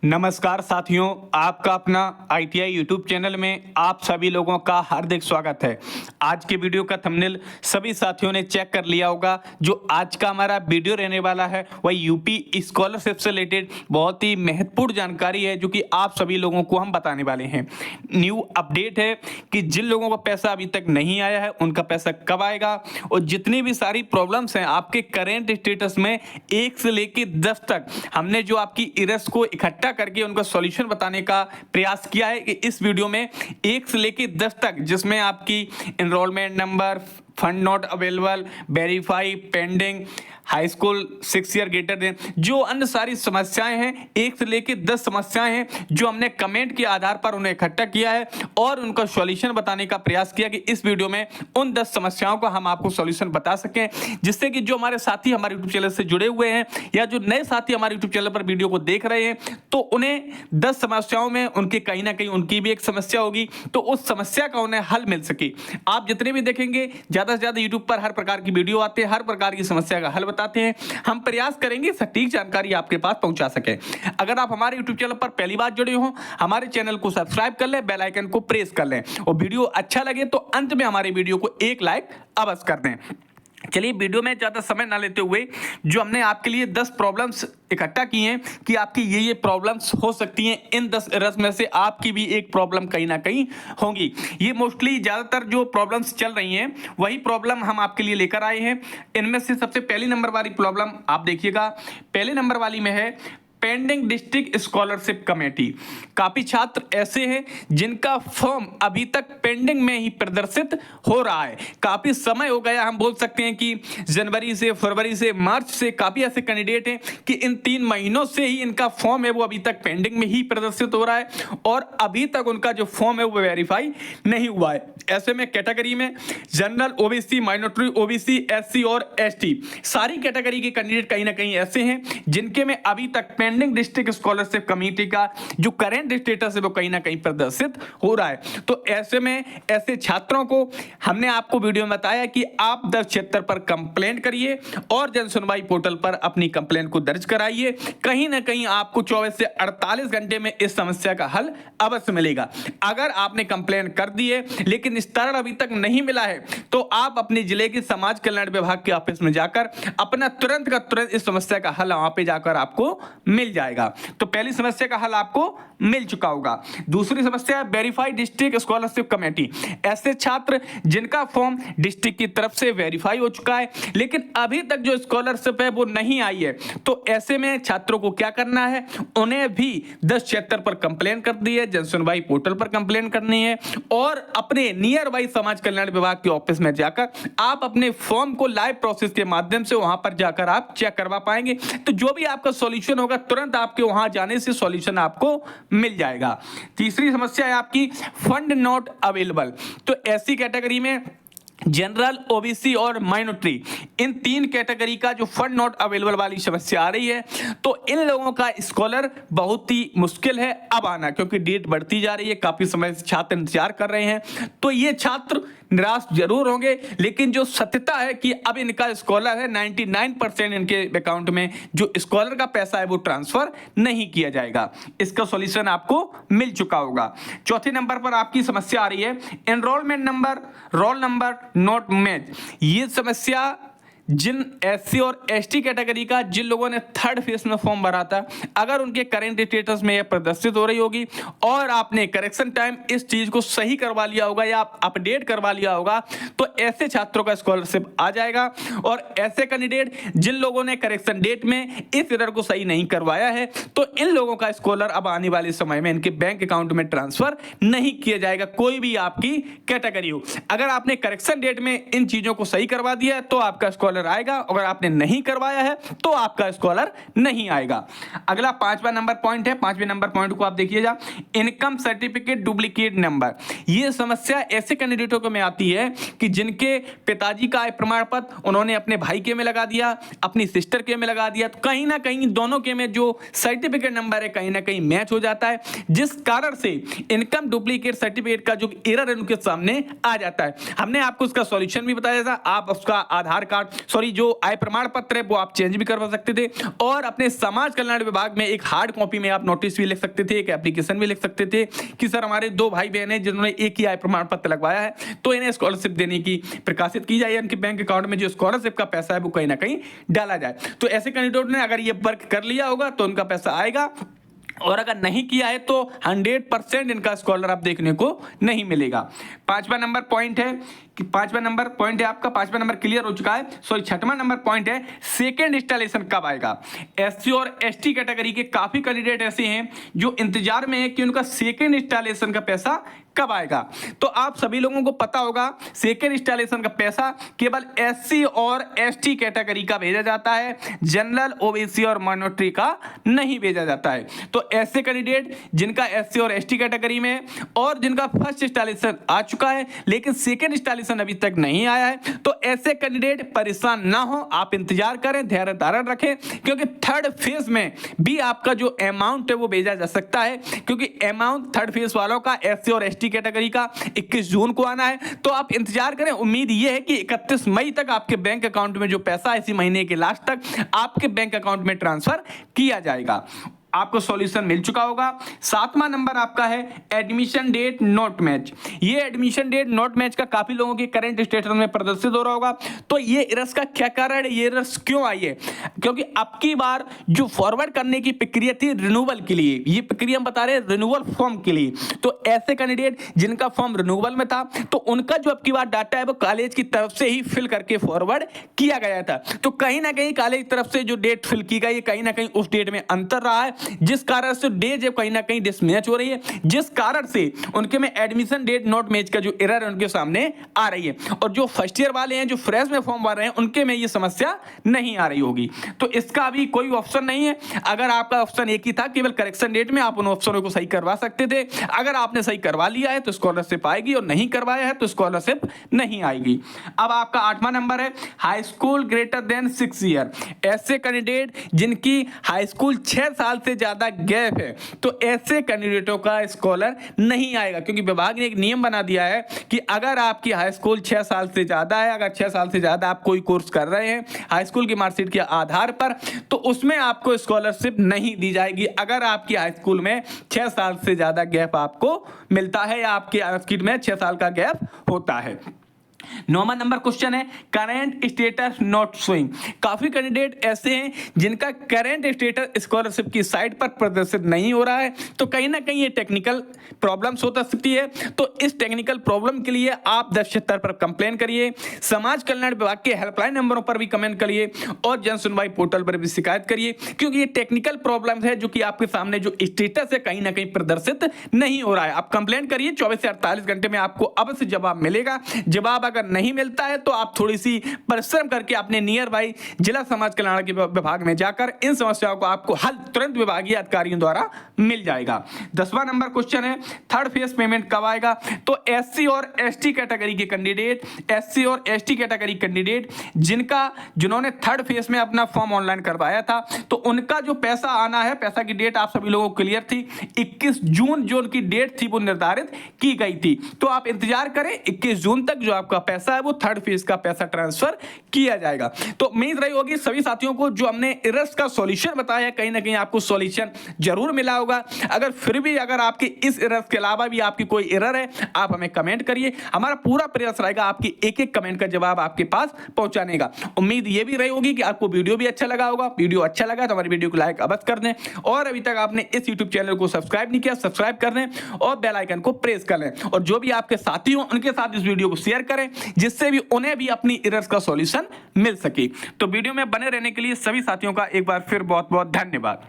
नमस्कार साथियों, आपका अपना आईटीआई यूट्यूब चैनल में आप सभी लोगों का हार्दिक स्वागत है। आज के वीडियो का थंबनेल सभी साथियों ने चेक कर लिया होगा। जो आज का हमारा वीडियो रहने वाला है वह यूपी स्कॉलरशिप से रिलेटेड बहुत ही महत्वपूर्ण जानकारी है जो कि आप सभी लोगों को हम बताने वाले हैं। न्यू अपडेट है कि जिन लोगों का पैसा अभी तक नहीं आया है उनका पैसा कब आएगा, और जितनी भी सारी प्रॉब्लम्स हैं आपके करेंट स्टेटस में 1 से लेकर 10 तक हमने जो आपकी इरर्स को इकट्ठा करके उनका सॉल्यूशन बताने का प्रयास किया है कि इस वीडियो में 1 से लेकर 10 तक, जिसमें आपकी enrolment number, fund not available, verify, pending, high school 6 year greater than, जो अन्य सारी समस्याएं हैं 1 से लेकर 10 समस्याएं हैं जो हमने कमेंट के आधार पर उन्हें इकट्ठा किया है और उनका सॉल्यूशन बताने का प्रयास किया कि इस वीडियो में उन 10 समस्याओं का हम आपको सॉल्यूशन बता सकें, जिससे कि जो हमारे साथी हमारे यूट्यूब चैनल से जुड़े हुए हैं या जो नए साथी हमारे यूट्यूब चैनल पर वीडियो को देख रहे हैं तो उन्हें 10 समस्याओं में उनके कहीं ना कहीं उनकी भी एक समस्या होगी तो उस समस्या का उन्हें हल मिल सके। आप जितने भी देखेंगे ज्यादा से ज्यादा यूट्यूब पर हर प्रकार की वीडियो आते हैं, हर प्रकार की समस्या का हल बताते हैं। हम प्रयास करेंगे सटीक जानकारी आपके पास पहुंचा सके। अगर आप हमारे यूट्यूब चैनल पर पहली बार जुड़े हो, हमारे चैनल को सब्सक्राइब कर लें, बेल आइकन को प्रेस कर लें और वीडियो अच्छा लगे तो अंत में हमारे वीडियो को एक लाइक अवश्य कर दें। चलिए वीडियो में ज़्यादा समय ना लेते हुए जो हमने आपके लिए 10 प्रॉब्लम्स इकट्ठा की हैं कि आपकी ये प्रॉब्लम्स हो सकती हैं, इन 10 एरर्स में से आपकी भी एक प्रॉब्लम कहीं ना कहीं होंगी। ये मोस्टली ज़्यादातर जो प्रॉब्लम्स चल रही हैं वही प्रॉब्लम हम आपके लिए लेकर आए हैं। इनमें से सबसे पहली नंबर वाली प्रॉब्लम आप देखिएगा, पहले नंबर वाली में है पेंडिंग डिस्ट्रिक्ट स्कॉलरशिप कमेटी। काफी छात्र ऐसे हैं जिनका फॉर्म अभी तक पेंडिंग में ही प्रदर्शित हो रहा है। काफी समय हो गया, हम बोल सकते हैं कि जनवरी से, फरवरी से, मार्च से काफी ऐसे कैंडिडेट हैं कि इन 3 महीनों से ही इनका फॉर्म है वो अभी तक पेंडिंग में ही प्रदर्शित हो रहा है और अभी तक उनका जो फॉर्म है वो वेरीफाई नहीं हुआ है। ऐसे में कैटेगरी में general, OBC, minority, OBC, SC और एसटी सारी कैटेगरी के कैंडिडेट कहीं ना कहीं ऐसे हैं जिनके में अभी तक पेंडिंग डिस्ट्रिक्ट स्कॉलरशिप कमेटी का जो करंट स्टेटस है वो कहीं ना कहीं प्रदर्शित हो रहा है। तो ऐसे में ऐसे छात्रों को हमने आपको वीडियो में बताया कि आप 1076 पर कंप्लेंट करिए और जन सुनवाई पोर्टल पर अपनी कंप्लेंट को दर्ज कराइए। कहीं ना कहीं आपको 24 से 48 घंटे में इस समस्या का हल अवश्य मिलेगा। अगर आपने कंप्लेंट कर दी है लेकिन निस्तारण अभी तक नहीं मिला है तो आप अपने जिले के समाज कल्याण विभाग के ऑफिस में जाकर अपना तुरंत का तुरंत इस समस्या का हल वहां पे जाकर आपको मिल जाएगा। तो पहली समस्या का हल आपको मिल चुका होगा। दूसरी समस्या है वेरीफाइड डिस्ट्रिक्ट स्कॉलरशिप कमेटी। ऐसे छात्र जिनका फॉर्म डिस्ट्रिक्ट की तरफ से वेरीफाई हो चुका है लेकिन अभी तक जो स्कॉलरशिप है वो नहीं आई है, तो ऐसे में छात्रों को क्या करना है, उन्हें भी 1076 पर कंप्लेंट कर दी है, जन सुनवाई पोर्टल पर कंप्लेंट करनी है और अपने नियर बाई समाज कल्याण विभाग के ऑफिस में जाकर आप अपने फॉर्म को लाइव प्रोसेस के माध्यम से वहां पर जाकर आप चेक करवा पाएंगे। तो जो भी आपका सॉल्यूशन होगा तुरंत आपके वहां जाने से सॉल्यूशन आपको मिल जाएगा। तीसरी समस्या है आपकी फंड नॉट अवेलेबल। तो ऐसी कैटेगरी में जनरल, ओबीसी और माइनॉरिटी, इन 3 कैटेगरी का जो फंड नॉट अवेलेबल वाली समस्या आ रही है तो इन लोगों का स्कॉलर बहुत ही मुश्किल है अब आना, क्योंकि डेट बढ़ती जा रही है, काफी समय से छात्र इंतजार कर रहे हैं। तो ये छात्र निराश जरूर होंगे लेकिन जो सत्यता है कि अब इनका स्कॉलर है 99% इनके अकाउंट में जो स्कॉलर का पैसा है वो ट्रांसफर नहीं किया जाएगा। इसका सॉल्यूशन आपको मिल चुका होगा। चौथे नंबर पर आपकी समस्या आ रही है enrolment number, roll number not match. ये समस्या जिन एससी और एसटी कैटेगरी का जिन लोगों ने 3rd फेज में फॉर्म भरा था, अगर उनके करंट स्टेटस में यह प्रदर्शित हो रही होगी और आपने करेक्शन टाइम इस चीज को सही करवा लिया होगा या अपडेट करवा लिया होगा तो ऐसे छात्रों का स्कॉलरशिप आ जाएगा। और ऐसे कैंडिडेट जिन लोगों ने करेक्शन डेट में इस एरर को सही नहीं करवाया है तो इन लोगों का स्कॉलर अब आने वाले समय में इनके बैंक अकाउंट में ट्रांसफर नहीं किया जाएगा, कोई भी आपकी कैटेगरी हो। अगर आपने करेक्शन डेट में इन चीजों को सही करवा दिया है तो आपका स्कॉलर आएगा, अगर आपने नहीं करवाया है तो आपका स्कॉलर नहीं आएगा। अगला 5वां नंबर पॉइंट है, 5वें नंबर पॉइंट को आप देखिएगा, इनकम सर्टिफिकेट डुप्लीकेट नंबर। यह समस्या ऐसे कैंडिडेटों को में आती है कि जिनके पिताजी का आय प्रमाण पत्र उन्होंने अपने भाई के में लगा दिया, अपनी सिस्टर के में लगा दिया, तो कहीं ना कहीं दोनों के में जो सर्टिफिकेट नंबर है कहीं ना कहीं मैच हो जाता है, जिस कारण से इनकम डुप्लीकेट सर्टिफिकेट का जो एरर है उनके सामने आ जाता है। हमने आपको उसका सॉल्यूशन भी बताया था, आप उसका आधार कार्ड सॉरी जो आय प्रमाण पत्र है वो आप चेंज भी करवा सकते थे, और अपने समाज कल्याण विभाग में एक हार्ड कॉपी में आप नोटिस भी लिख सकते थे, एक एप्लीकेशन भी लिख सकते थे कि सर हमारे 2 भाई बहन हैं जिन्होंने एक ही आय प्रमाण पत्र लगवाया है, तो इन्हें स्कॉलरशिप देने की प्रकाशित की जाए, उनके बैंक अकाउंट में जो स्कॉलरशिप का पैसा है वो कहीं ना कहीं डाला जाए। तो ऐसे कैंडिडेट ने अगर ये वर्क कर लिया होगा तो उनका पैसा आएगा, और अगर नहीं किया है तो 100% इनका स्कॉलर आप देखने को नहीं मिलेगा। 5वां नंबर पॉइंट है कि 5वां नंबर पॉइंट है आपका, 5वां नंबर क्लियर हो चुका है। सॉरी 6वां नंबर पॉइंट है सेकंड इंस्टॉलेशन कब आएगा। एससी और एसटी कैटेगरी के काफी कैंडिडेट ऐसे हैं जो इंतजार में है कि उनका सेकंड इंस्टॉलेशन का पैसा कब आएगा। तो आप सभी लोगों को पता होगा सेकंड इंस्टॉलेशन का पैसा केवल एससी और एसटी कैटेगरी का भेजा जाता है, जनरल, ओबीसी और माइनॉरिटी का नहीं भेजा जाता है। तो ऐसे कैंडिडेट जिनका एससी और एसटी कैटेगरी में और जिनका फर्स्ट इंस्टॉलेशन आ चुका है लेकिन सेकंड इंस्टॉलेशन अभी तक नहीं आया है, तो ऐसे कैंडिडेट परेशान ना हो, आप इंतजार करें, धैर्य धारण रखें, क्योंकि थर्ड फेज में भी आपका जो अमाउंट है वो भेजा जा सकता है, क्योंकि अमाउंट थर्ड फेज वालों का एससी और एसटी कैटेगरी का 21 जून को आना है। तो आप इंतजार करें, उम्मीद यह है कि 31 मई तक आपके बैंक अकाउंट में जो पैसा इसी महीने के लास्ट तक आपके बैंक अकाउंट में ट्रांसफर किया जाएगा। आपको सॉल्यूशन मिल चुका होगा। 7वां नंबर आपका है एडमिशन डेट नॉट मैच। ये एडमिशन डेट नॉट मैच का काफी लोगों के करंट स्टेटस में प्रदर्शित हो रहा होगा। तो ये एरर्स का क्या कारण है, ये एरर्स क्यों आई है, क्योंकि अब की बार जो फॉरवर्ड करने की प्रक्रिया थी रिन्यूअल के लिए, ये प्रक्रिया हम बता रहे हैं रिन्यूअल फॉर्म के लिए। तो ऐसे कैंडिडेट जिनका फॉर्म रिन्यूअल में था तो उनका जो अब की बार डाटा है वो कॉलेज की तरफ से ही फिल करके फॉरवर्ड किया गया था। तो कहीं ना कहीं कॉलेज की तरफ से जो डेट फिल की गई कहीं ना कहीं उस डेट में अंतर रहा है, जिस कारण से डेट कहीं ना कहीं डिसमैच हो रही है, जिस कारण से उनके में एडमिशन डेट नॉट मैच का जो एरर है उनके सामने आ रही है। और जो फर्स्ट ईयर वाले हैं जो फ्रेश में फॉर्म भर रहे हैं उनके में ये समस्या नहीं आ रही होगी। तो इसका अभी कोई ऑप्शन नहीं है। अगर आपका ऑप्शन एक ही था केवल करेक्शन डेट में, आप उन ऑप्शनों को सही करवा सकते थे। अगर आपने सही करवा लिया है तो स्कॉलरशिप आएगी, और नहीं करवाया है तो स्कॉलरशिप नहीं आएगी। अब आपका 8वां नंबर है high school greater than 6 year. ऐसे कैंडिडेट जिनकी हाई स्कूल 6 साल से ज्यादा गैप है, तो ऐसे कैंडिडेटों का स्कॉलर नहीं आएगा, क्योंकि विभाग ने एक नियम बना दिया है कि अगर आपकी हाई स्कूल 6 साल से ज्यादा है, अगर 6 साल से ज्यादा आप कोई कोर्स कर रहे हैं हाई स्कूल की मार्कशीट के आधार पर, तो उसमें आपको स्कॉलरशिप नहीं दी जाएगी अगर आपकी हाई स्कूल में 6 साल से ज्यादा गैप आपको मिलता है या आपकी मार्कशीट में 6 साल का गैप होता है। 9वां नंबर क्वेश्चन है करंट स्टेटस नॉट शोइंग। काफी कैंडिडेट ऐसे हैं जिनका करंट स्टेटस स्कॉलरशिप की साइट पर प्रदर्शित नहीं हो रहा है, तो कहीं ना कहीं ये टेक्निकल प्रॉब्लम्स हो सकती है। तो इस टेक्निकल प्रॉब्लम के लिए आप 1076 पर कंप्लेन करिए, समाज कल्याण विभाग के हेल्पलाइन नंबरों पर भी कमेंट करिए, और जन सुनवाई पोर्टल पर भी शिकायत करिए, क्योंकि ये टेक्निकल प्रॉब्लम है जो कि आपके सामने जो स्टेटस है कहीं ना कहीं प्रदर्शित नहीं हो रहा है। आप कंप्लेन करिए, 24 से 48 घंटे में आपको अवश्य जवाब मिलेगा। जवाब अगर नहीं मिलता है तो आप थोड़ी सी परिश्रम करके अपने नियर बाई जिला समाज कल्याण के विभाग में जाकर इन समस्याओं को आपको हल तुरंत विभागीय अधिकारियों द्वारा मिल जाएगा। 10वां नंबर क्वेश्चन है थर्ड फेज पेमेंट कब आएगा। तो एससी और एसटी कैटेगरी के कैंडिडेट, एससी और एसटी कैटेगरी कैंडिडेट जिन्होंने थर्ड फेज में अपना फॉर्म ऑनलाइन करवाया था, तो उनका जो पैसा आना है, पैसा की डेट आप सभी लोगों को क्लियर थी, 21 जून जो उनकी डेट थी वो निर्धारित की गई थी। तो आप इंतजार करें, 21 जून तक जो आपका पैसा है वो थर्ड फेज का पैसा ट्रांसफर किया जाएगा। तो उम्मीद रही होगी सभी साथियों को जो हमने एरर्स का सॉल्यूशन बताया कहीं ना कहीं आपको सॉल्यूशन जरूर मिला होगा। अगर फिर भी अगर आपकी इस एरर्स के अलावा भी आपकी कोई एरर है आप हमें कमेंट करिए, हमारा पूरा प्रयास रहेगा आपकी एक एक कमेंट का जवाब आपके पास पहुंचाने का। उम्मीद ये भी रही होगी कि आपको वीडियो भी अच्छा लगा होगा। वीडियो अच्छा लगा तो हमारी वीडियो को लाइक अवश्य कर दें, और अभी तक आपने इस यूट्यूब चैनल को सब्सक्राइब नहीं किया सब्सक्राइब कर दें और बेल आइकन को प्रेस कर लें, और जो भी आपके साथी हो उनके साथ इस वीडियो को शेयर करें जिससे भी उन्हें भी अपनी एरर्स का सॉल्यूशन मिल सके। तो वीडियो में बने रहने के लिए सभी साथियों का एक बार फिर बहुत बहुत धन्यवाद।